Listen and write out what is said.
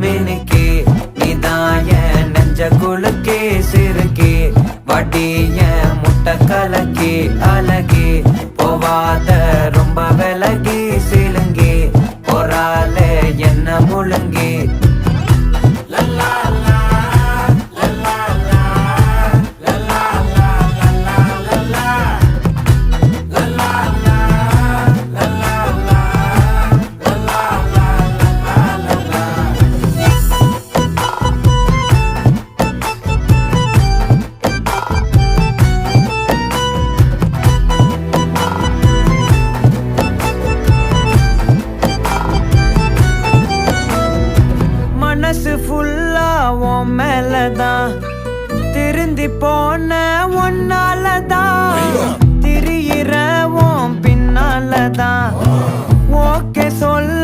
மினுக்கே நீதாய நெஞ்ச குலுக்கே சிறுக்கே வடிய முட்டை கலக்கே அழகே போவாத ரொம்ப விலகி சிலுங்கே பொறால என்ன முழுங்கே மனசு ஃபுல்லா உன் மேலதான் திருந்தி போன ஒன்னாலதான் திரியிற உன் பின்னாலதான் ஓகே சொல்ல